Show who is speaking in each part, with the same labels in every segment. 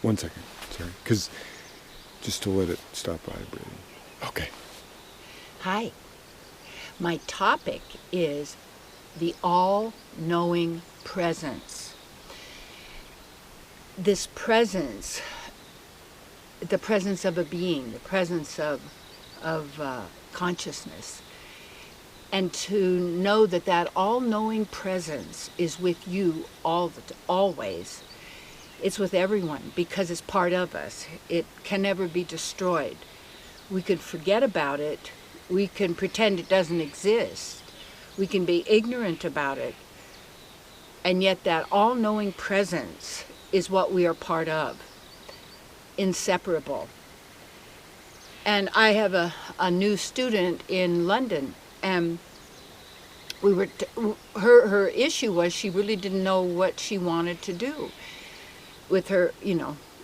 Speaker 1: 1 second, sorry. Because just to let it stop vibrating. Okay.
Speaker 2: Hi. My topic is the all-knowing presence. This presence, the presence of a being, the presence of consciousness, and to know that that all-knowing presence is with you always. It's with everyone because it's part of us. It can never be destroyed. We could forget about it. We can pretend it doesn't exist. We can be ignorant about it. And yet that all-knowing presence is what we are part of. Inseparable. And I have a new student in London, and we were her issue was she really didn't know what she wanted to do with her,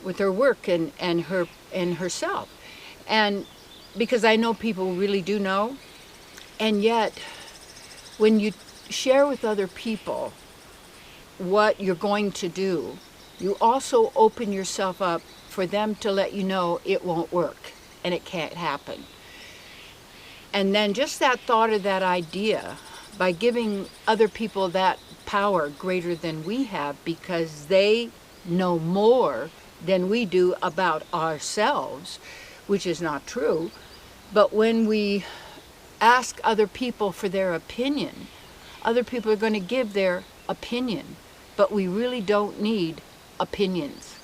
Speaker 2: with her work and herself. And because I know people really do know, and yet when you share with other people what you're going to do, you also open yourself up for them to let you know it won't work and it can't happen. And then just that thought of that idea, by giving other people that power greater than we have, because they know more than we do about ourselves, which is not true. But when we ask other people for their opinion, other people are going to give their opinion, but we really don't need opinions.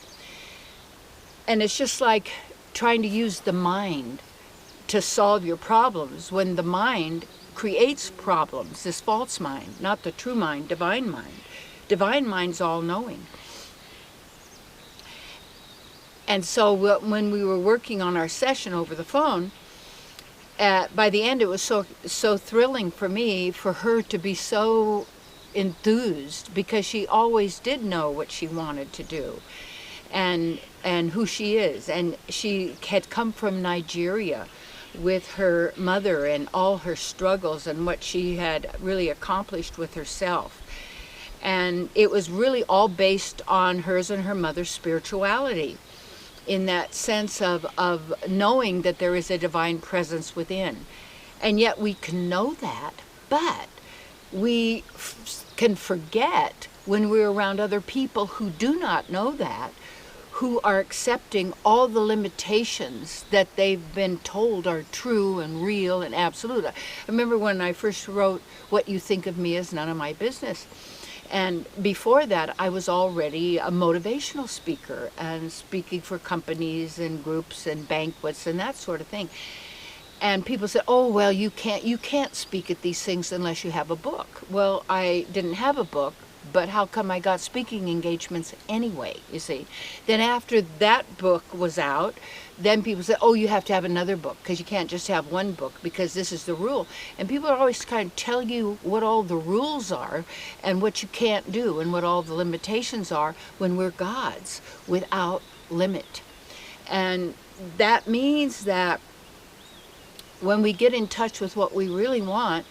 Speaker 2: And it's just like trying to use the mind to solve your problems when the mind creates problems, this false mind, not the true mind, divine mind. Divine mind's all-knowing. And so when we were working on our session over the phone, by the end it was so thrilling for me for her to be so enthused, because she always did know what she wanted to do and who she is. And she had come from Nigeria with her mother and all her struggles and what she had really accomplished with herself. And it was really all based on hers and her mother's spirituality, in that sense of knowing that there is a divine presence within. And yet we can know that, but we can forget when we're around other people who do not know that, who are accepting all the limitations that they've been told are true and real and absolute. I remember when I first wrote, "What you think of me is none of my business." And before that, I was already a motivational speaker and speaking for companies and groups and banquets and that sort of thing. And people said, "Oh, well, you can't speak at these things unless you have a book." Well, I didn't have a book, but how come I got speaking engagements anyway, you see? Then after that book was out, then people said, "Oh, you have to have another book, because you can't just have one book, because this is the rule." And people are always kind of tell you what all the rules are and what you can't do and what all the limitations are, when we're gods without limit. And that means that when we get in touch with what we really want,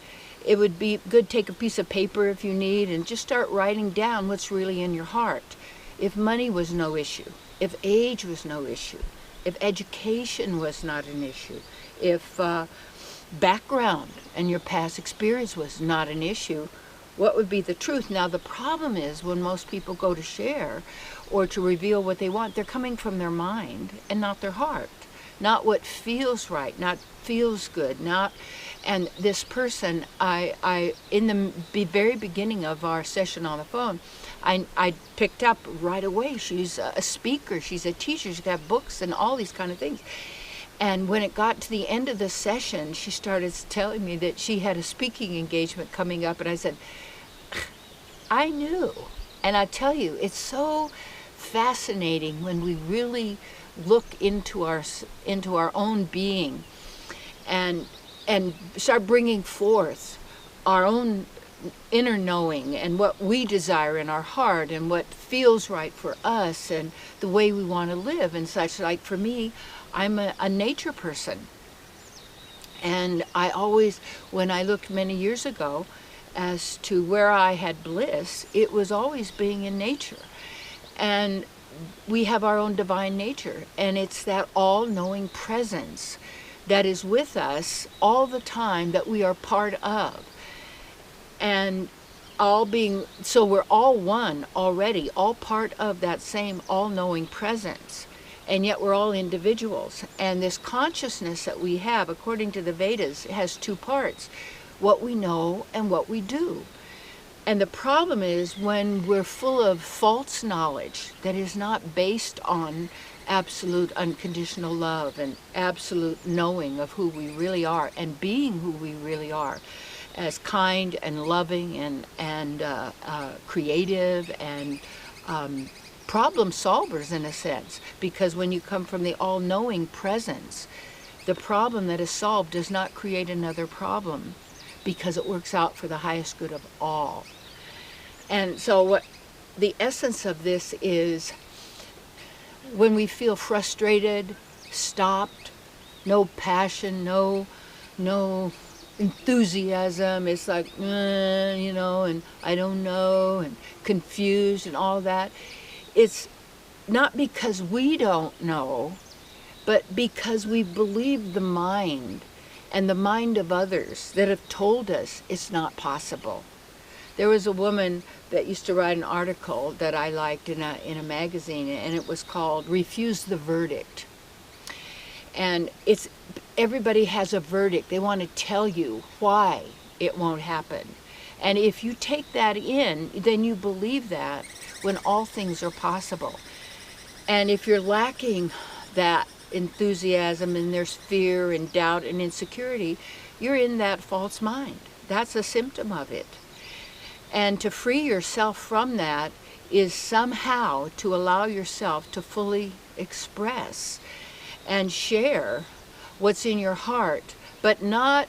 Speaker 2: it would be good to take a piece of paper if you need and just start writing down what's really in your heart. If money was no issue, if age was no issue, if education was not an issue, if background and your past experience was not an issue, what would be the truth? Now the problem is when most people go to share or to reveal what they want, they're coming from their mind and not their heart. Not what feels right, not feels good, not. And this person, I in the very beginning of our session on the phone, I picked up right away. She's a speaker, she's a teacher, she's got books and all these kind of things. And when it got to the end of the session, she started telling me that she had a speaking engagement coming up, and I said, I knew. And I tell you, it's so fascinating when we really look into our own being and start bringing forth our own inner knowing and what we desire in our heart and what feels right for us and the way we want to live and such. Like for me, I'm a nature person, and I always, when I looked many years ago as to where I had bliss, it was always being in nature. And we have our own divine nature, and it's that all-knowing presence that is with us all the time, that we are part of. And so we're all one already, all part of that same all-knowing presence, and yet we're all individuals. And this consciousness that we have, according to the Vedas, has two parts: what we know and what we do. And the problem is when we're full of false knowledge that is not based on absolute unconditional love and absolute knowing of who we really are and being who we really are, as kind and loving and creative and problem solvers in a sense. Because when you come from the all-knowing presence, the problem that is solved does not create another problem, because it works out for the highest good of all. And so what the essence of this is, when we feel frustrated, stopped, no passion, no enthusiasm, it's like, and I don't know, and confused and all that. It's not because we don't know, but because we believe the mind and the mind of others that have told us it's not possible. There was a woman that used to write an article that I liked in a magazine, and it was called "Refuse the Verdict." And everybody has a verdict. They want to tell you why it won't happen. And if you take that in, then you believe that when all things are possible. And if you're lacking that enthusiasm and there's fear and doubt and insecurity, you're in that false mind. That's a symptom of it. And to free yourself from that is somehow to allow yourself to fully express and share what's in your heart, but not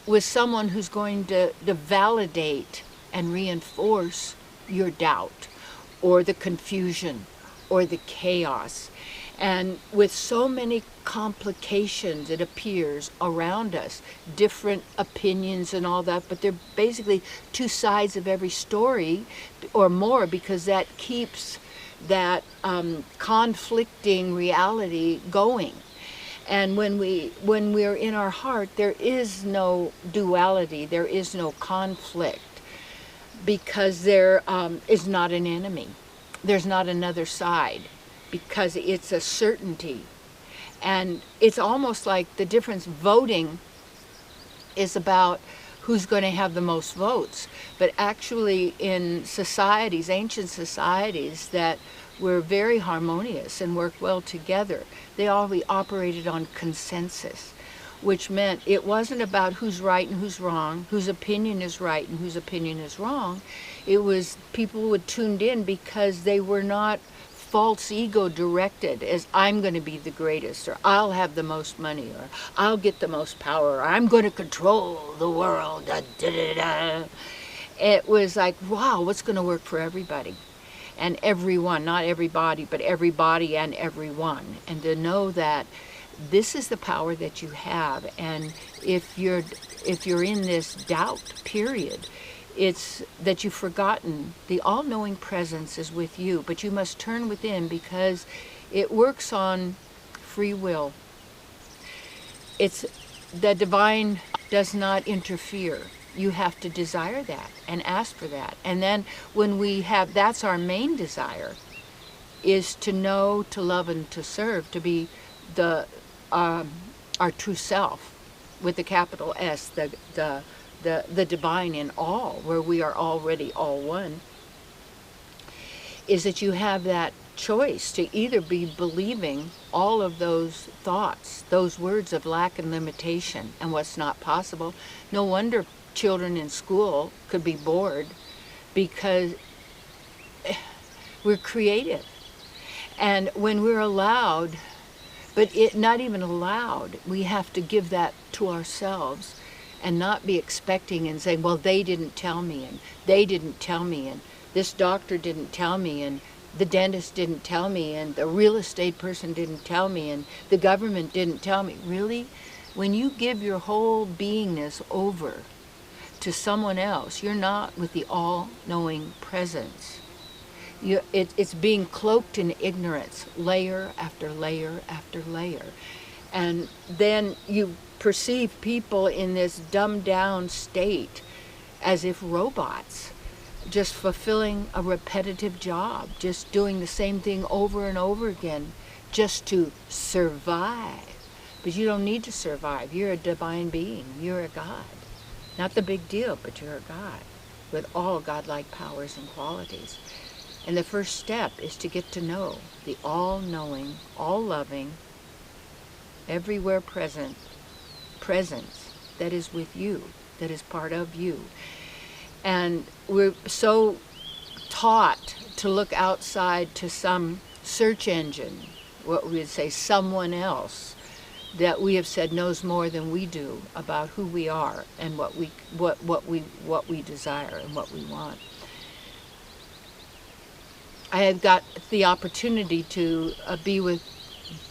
Speaker 2: with someone who's going to validate and reinforce your doubt or the confusion or the chaos. And with so many complications, it appears, around us, different opinions and all that, but they're basically two sides of every story or more, because that keeps that conflicting reality going. And when we're in our heart, there is no duality, there is no conflict, because there is not an enemy. There's not another side, because it's a certainty. And it's almost like the difference. Voting is about who's going to have the most votes. But actually in societies, ancient societies that were very harmonious and worked well together, they always operated on consensus, which meant it wasn't about who's right and who's wrong, whose opinion is right and whose opinion is wrong. It was people would tuned in because they were not false ego directed as I'm going to be the greatest, or I'll have the most money, or I'll get the most power, or I'm going to control the world. Da, da, da, da. It was like, wow, what's going to work for everybody and everyone, not everybody, but everybody and everyone. And to know that this is the power that you have, and if you're in this doubt period, it's that you've forgotten the all-knowing presence is with you, but you must turn within, because it works on free will. It's the divine does not interfere. You have to desire that and ask for that. And then when we have, that's our main desire, is to know, to love, and to serve, to be our true self, with the capital S, the divine in all, where we are already all one, is that you have that choice to either be believing all of those thoughts, those words of lack and limitation and what's not possible. No wonder children in school could be bored, because we're creative. And when we're allowed, but not even allowed, we have to give that to ourselves, and not be expecting and saying, well, they didn't tell me, and they didn't tell me, and this doctor didn't tell me, and the dentist didn't tell me, and the real estate person didn't tell me, and the government didn't tell me. Really? When you give your whole beingness over to someone else, you're not with the all-knowing presence. It's being cloaked in ignorance, layer after layer after layer. And then you perceive people in this dumbed down state as if robots, just fulfilling a repetitive job, just doing the same thing over and over again, just to survive. But you don't need to survive. You're a divine being. You're a God. Not the big deal, but you're a God with all godlike powers and qualities. And the first step is to get to know the all-knowing, all-loving, everywhere present presence that is with you, that is part of you. And we're so taught to look outside to some search engine, what we would say someone else, that we have said knows more than we do about who we are and what we desire and what we want. I had got the opportunity to be with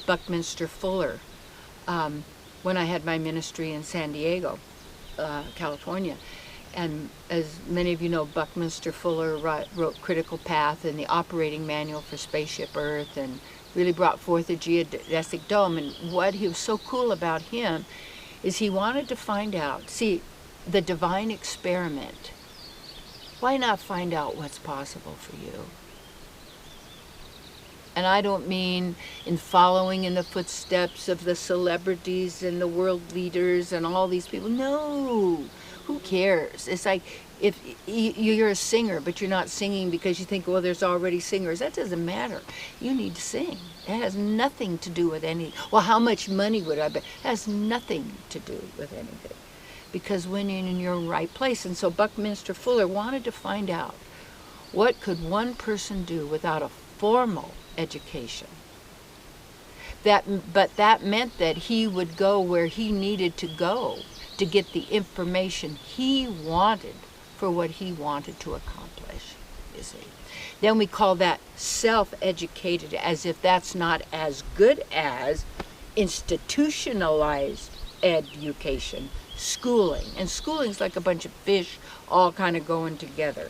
Speaker 2: Buckminster Fuller when I had my ministry in San Diego, California. And as many of you know, Buckminster Fuller wrote Critical Path and the Operating Manual for Spaceship Earth, and really brought forth the geodesic dome. And what he was so cool about him is he wanted to find out, see, the divine experiment. Why not find out what's possible for you? And I don't mean in following in the footsteps of the celebrities and the world leaders and all these people. No, who cares? It's like if you're a singer, but you're not singing because you think, well, there's already singers. That doesn't matter. You need to sing. It has nothing to do with anything. Well, how much money would I bet? It has nothing to do with anything. Because when you're in your right place. And so Buckminster Fuller wanted to find out, what could one person do without a formal education? But that meant that he would go where he needed to go to get the information he wanted for what he wanted to accomplish, you see. Then we call that self-educated, as if that's not as good as institutionalized education, schooling. And schooling's like a bunch of fish all kind of going together.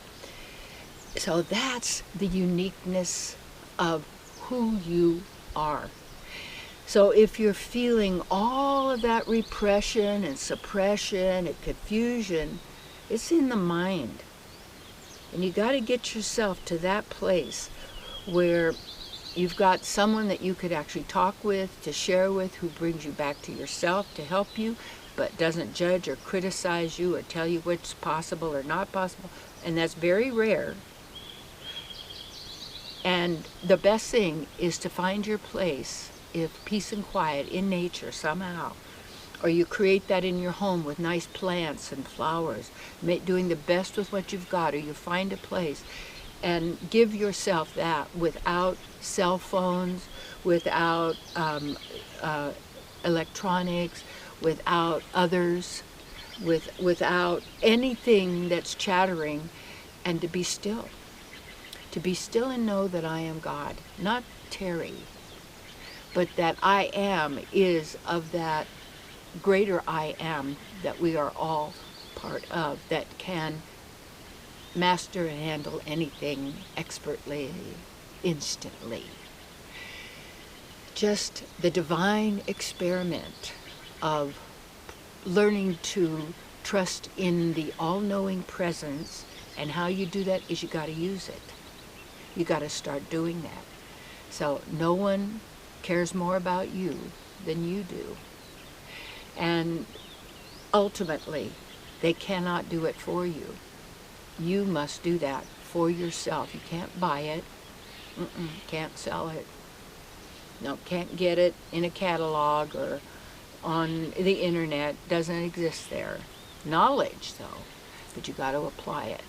Speaker 2: So that's the uniqueness of who you are. So if you're feeling all of that repression and suppression and confusion, it's in the mind. And you got to get yourself to that place where you've got someone that you could actually talk with, to share with, who brings you back to yourself to help you, but doesn't judge or criticize you or tell you what's possible or not possible. And that's very rare. And the best thing is to find your place, if peace and quiet in nature somehow, or you create that in your home with nice plants and flowers, doing the best with what you've got, or you find a place and give yourself that without cell phones, without electronics, without others, without anything that's chattering, and to be still. To be still and know that I am God, not Terry, but that I am is of that greater I am that we are all part of, that can master and handle anything expertly, instantly. Just the divine experiment of learning to trust in the all-knowing presence, and how you do that is you got to use it. You got to start doing that. So no one cares more about you than you do. And ultimately, they cannot do it for you. You must do that for yourself. You can't buy it. Can't sell it. No, can't get it in a catalog or on the internet. Doesn't exist there. Knowledge, though, but you got to apply it.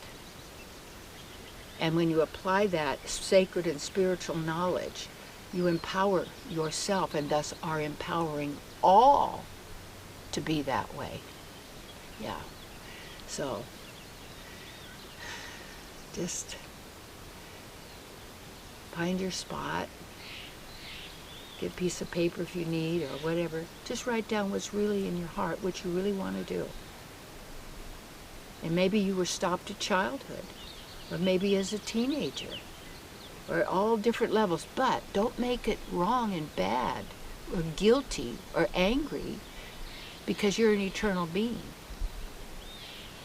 Speaker 2: And when you apply that sacred and spiritual knowledge, you empower yourself, and thus are empowering all to be that way. Yeah. So just find your spot. Get a piece of paper if you need, or whatever. Just write down what's really in your heart, what you really want to do. And maybe you were stopped at childhood, or maybe as a teenager. or all different levels, but don't make it wrong and bad or guilty or angry because you're an eternal being.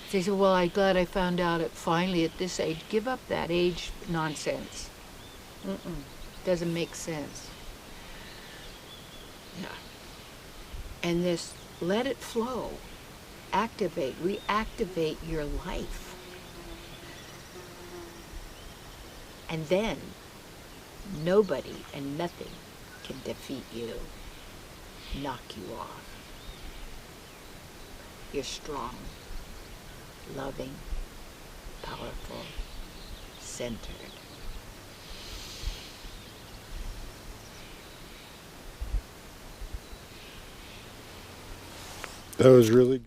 Speaker 2: So you say, well, I'm glad I found out it finally at this age. Give up that age nonsense. Doesn't make sense. Yeah. And this, let it flow. Reactivate your life. And then nobody and nothing can defeat you, knock you off. You're strong, loving, powerful, centered.
Speaker 1: That was really